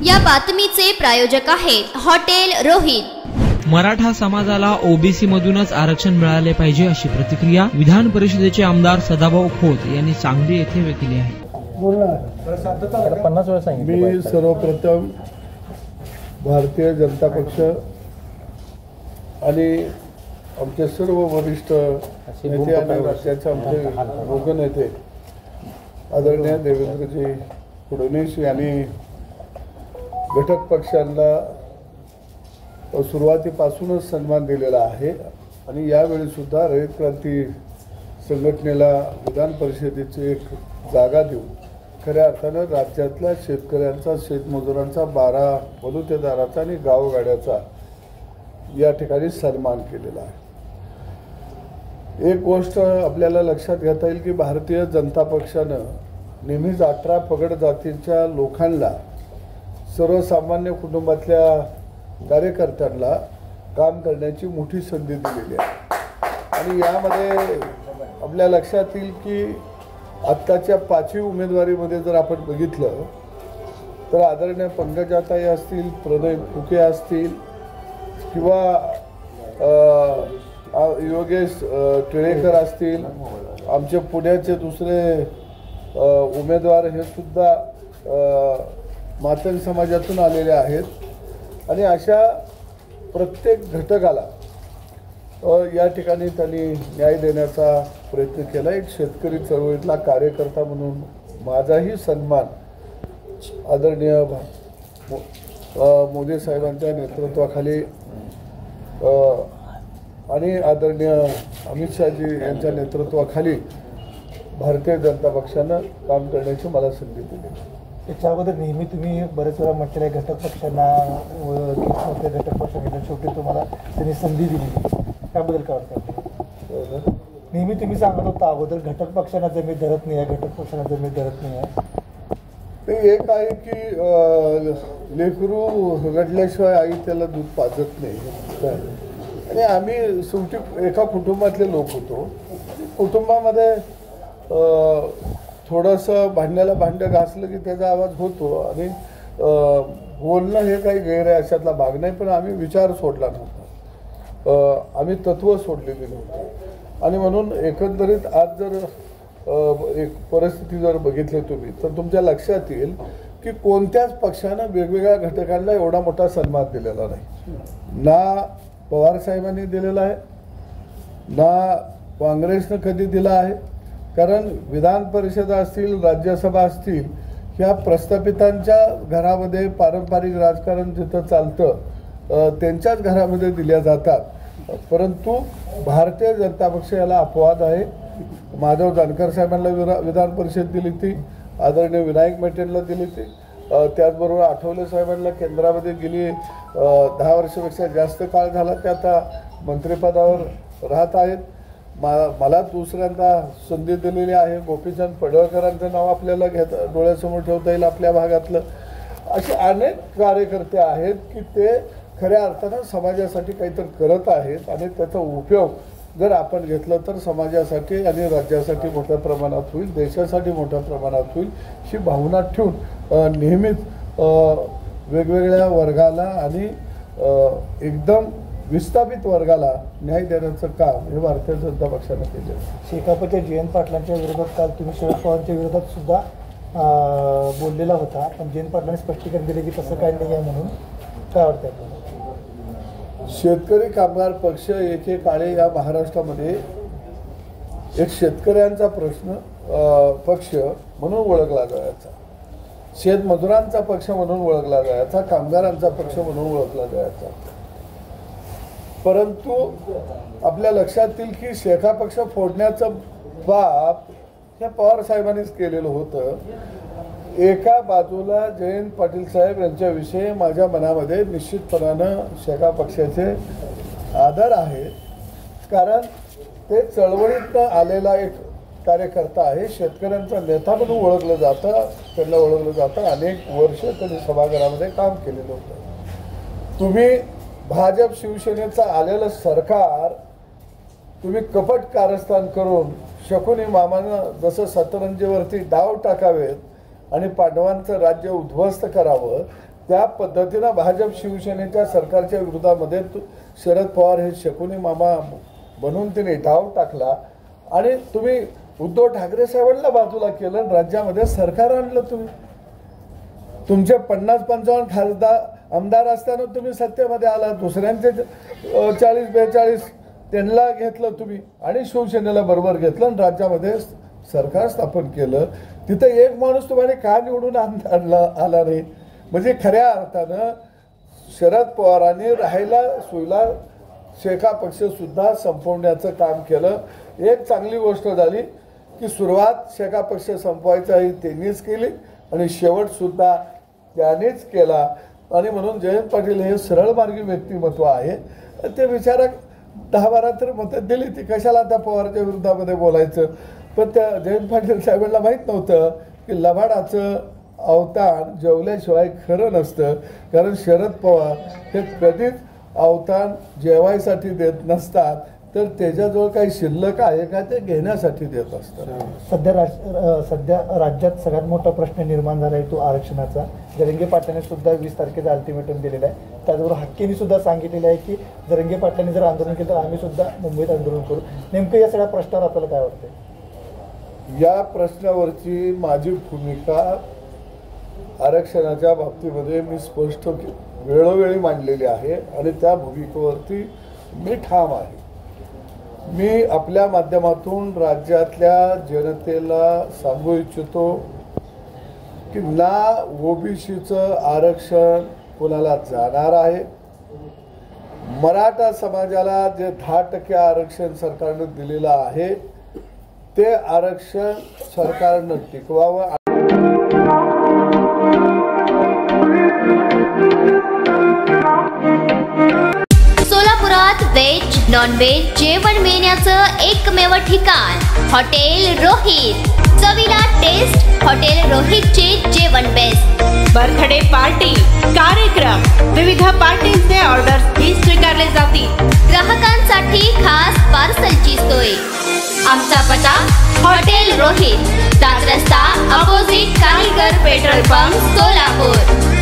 या बातमीचे प्रायोजक आहेत हॉटेल रोहित। मराठा समाजाला ओबीसी मधूनच आरक्षण मिळाले पाहिजे अशी प्रतिक्रिया विधान परिषदेचे आमदार सदाभाऊ खोत यांनी सांगली येथे व्यक्त केली आहे। मी सर्वप्रथम भारतीय जनता पक्ष आणि आमचे सर्व वरिष्ठ नेते आणि राज्याचे आमचे लोकनेते आदरणीय देवेंद्रजी फडणवीस यांनी घटक पक्षांना सुरुवातीपासूनच सन्मान दिलेला आहे आणि यावेळी सुद्धा रयत क्रांती संघटनेला विधान परिषदेची एक जागा देऊन खऱ्या अर्थानं राज्यातल्या शेतकऱ्यांचा, शेतमजुरांचा, 12 बलुतेदाराचा आणि गावगाड्याचा या ठिकाणी सन्मान केलेला आहे। एक गोष्ट आपल्याला लक्षात घेता येईल की भारतीय जनता पक्षानं नेहमीच 18 पगड जातीच्या लोकांना, सर्वसामान्य कुटुंबातल्या कार्यकर्त्यांना काम करण्याची मोठी संधी दिलेली आहे आणि यामध्ये आपल्या लक्षात येईल की आत्ताच्या 5वी उमेदवारीमध्ये जर आपण बघितलं तर आदरणीय पंकजाताई असतील, प्रणय फुके असतील किंवा योगेश टिळेकर असतील, आमचे पुण्याचे दुसरे उमेदवार हे सुद्धा मातंग समाजातून आलेले आहेत आणि अशा प्रत्येक घटकाला या ठिकाणी त्यांनी न्याय देण्याचा प्रयत्न केला। एक शेतकरी चळवळीतला कार्यकर्ता म्हणून माझाही सन्मान आदरणीय मोदी साहेबांच्या नेतृत्वाखाली आणि आदरणीय अमित शहाजी यांच्या नेतृत्वाखाली भारतीय जनता पक्षानं काम करण्याची मला संधी दिली। त्याच्या अगोदर नेहमी तुम्ही बरेच वेळा म्हटलेलं आहे घटक पक्षांना घटक पक्षांना शेवटी तुम्हाला त्यांनी संधी दिली, त्याबद्दल काय वाटतं? नेहमी तुम्ही सांगत होता अगोदर घटक पक्षांना जमीन धरत नाही आहे, घटक पक्षांना जमीन धरत नाही आहे। ते एक आहे की लेकरू रडल्याशिवाय आई त्याला दूध पाजत नाही आणि आम्ही शेवटी एका कुटुंबातले लोक होतो। कुटुंबामध्ये थोडंसं भांड्याला भांडं घासलं की त्याचा आवाज होतो आणि बोलणं हे काही गैर आहे अशातला भाग नाही, पण आम्ही विचार सोडला नव्हता, आम्ही तत्व सोडलेली नव्हती आणि म्हणून एकंदरीत आज जर एक परिस्थिती जर बघितली तुम्ही तर तुमच्या लक्षात येईल की कोणत्याच पक्षानं वेगवेगळ्या घटकांना एवढा मोठा सन्मान दिलेला नाही। ना पवार साहेबांनी दिलेला आहे, ना काँग्रेसनं कधी दिला आहे, कारण विधान परिषद असतील, राज्यसभा असतील, ह्या प्रस्थापितांच्या घरामध्ये पारंपरिक राजकारण जिथं चालतं त्यांच्याच घरामध्ये दिल्या जातात, परंतु भारतीय जनता पक्ष याला अपवाद आहे। माधव जानकर साहेबांना विधान परिषद दिली ती, आदरणीय विनायक मेटेंना दिली ती, त्याचबरोबर आठवले साहेबांना केंद्रामध्ये गेली 10 वर्षापेक्षा जास्त काळ झाला, ते आता मंत्रिपदावर राहत आहेत। मला दुसऱ्यांदा संधी दिलेली आहे। गोपीचंद पडळकरांचं नाव आपल्याला डोळ्यासमोर ठेवता येईल आपल्या भागातलं। असे अनेक कार्यकर्ते आहेत की ते खऱ्या अर्थानं समाजासाठी काहीतरी करत आहेत आणि त्याचा उपयोग जर आपण घेतला तर समाजासाठी आणि राज्यासाठी मोठ्या प्रमाणात होईल, देशासाठी मोठ्या प्रमाणात होईल, ही भावना ठेवून नेहमीच वेगवेगळ्या वर्गाला आणि एकदम विस्थापित वर्गाला न्याय देण्याचं काम हे भारतीय जनता पक्षानं केलं। शेकापच्या जयंत पाटलांच्या विरोधात काल तुम्ही शरद पवारांच्या विरोधात सुद्धा बोललेला होता, पण जयंत पाटलांनी स्पष्टीकरण दिले की तसं काही नाही आहे म्हणून, काय वाटतं आपल्याला? शेतकरी कामगार पक्ष एकेकाळी या महाराष्ट्रामध्ये एक शेतकऱ्यांचा पक्ष म्हणून ओळखला जायचा, शेतमजुरांचा पक्ष म्हणून ओळखला जायचा, कामगारांचा पक्ष म्हणून ओळखला जायचा, परंतु आपल्या लक्षात येईल की शेका पक्ष फोडण्याचं बाप ह्या पवार साहेबांनीच केलेलं होतं। एका बाजूला जयंत पाटील साहेब यांच्याविषयी माझ्या मनामध्ये निश्चितपणानं शेका पक्षाचे आदर आहे, कारण ते चळवळीत आलेला एक कार्यकर्ता आहे, शेतकऱ्यांचा नेता म्हणून ओळखलं जातं, त्यांना ओळखलं जातं। अनेक वर्ष त्यांनी सभागृहामध्ये काम केलेलं होतं। तुम्ही भाजप शिवसेनेचं आलेलं सरकार तुम्ही कपट कारस्थान करून शकुनी मामानं जसं सतरंजीवरती डाव टाकावेत आणि पांडवांचं राज्य उद्ध्वस्त करावं, त्या पद्धतीनं भाजप शिवसेनेच्या सरकारच्या विरोधामध्ये शरद पवार हे शकुनी मामा बनून त्यांनी डाव टाकला आणि तुम्ही उद्धव ठाकरे साहेबांना बाजूला केलं आणि राज्यामध्ये सरकार आणलं. तुम्ही तुमचे 50-55 खासदार आमदार असताना तुम्ही सत्तेमध्ये आला, दुसऱ्यांचे 40-42 त्यांना घेतलं तुम्ही आणि शिवसेनेला बरोबर घेतलं आणि राज्यामध्ये सरकार स्थापन केलं. तिथं एक माणूस तुम्हाला का निवडून आला नाही? म्हणजे खऱ्या अर्थानं शरद पवारांनी राहायला सोयला शेका पक्ष सुद्धा संपवण्याचं काम केलं. एक चांगली गोष्ट झाली की सुरुवात शेका पक्ष संपवायचा ही त्यांनीच केली आणि शेवट सुद्धा त्यानेच केला. आणि म्हणून जयंत पाटील हे सरळ मार्गी व्यक्तिमत्व आहे. ते विचारक 10-12 तर मतं दिली, ती कशाला आता पवारच्या विरोधामध्ये बोलायचं. पण त्या जयंत पाटील साहेबांना माहीत नव्हतं की लबाडाचं अवतान जेवल्याशिवाय खरं नसतं. कारण शरद पवार हे कधीच अवतान जेवायसाठी देत नसतात, तर त्याच्याजवळ काही शिल्लक आहे का ते घेण्यासाठी देत असतात. सध्या राज्यात सगळ्यात मोठा प्रश्न निर्माण झाला आहे तो आरक्षणाचा. जरंगे पाटलांनी सुद्धा 20 तारखेचा अल्टिमेटम दिलेला आहे. त्याचबरोबर हक्केंनी सुद्धा सांगितलेलं आहे की जरंगे पाटलांनी जर आंदोलन केलं तर आम्ही सुद्धा मुंबईत आंदोलन करू. नेमकं या सगळ्या प्रश्नावर आपल्याला काय वाटतं? या प्रश्नावरची माझी भूमिका आरक्षणाच्या बाबतीमध्ये मी स्पष्ट वेळोवेळी मांडलेली आहे आणि त्या भूमिकेवरती मी ठाम आहे. मी आपल्या माध्यमातून राज्यातल्या जनतेला सांगू इच्छितो की ना ओबीसीचं आरक्षण कोणाला जाणार आहे. मराठा समाजाला जे 10% आरक्षण सरकारनं दिलेलं आहे ते आरक्षण सरकारनं टिकवावं. सोलापुरात व्हेज नॉन व्हेज जेवण मिळण्याचं एकमेव ठिकाण हॉटेल रोहित. चवीला टेस्ट हॉटेल रोहितचे जेवण बेस्ट. बर्थडे पार्टी, कार्यक्रम, विविध पार्टींचे ऑर्डर्स ही स्वीकारले जातील. ग्राहकांसाठी खास पार्सलची सोय. आमचा पत्ता हॉटेल रोहित, दादरस्ता अपोजिट कारीगर पेट्रोल पंप, सोलापूर.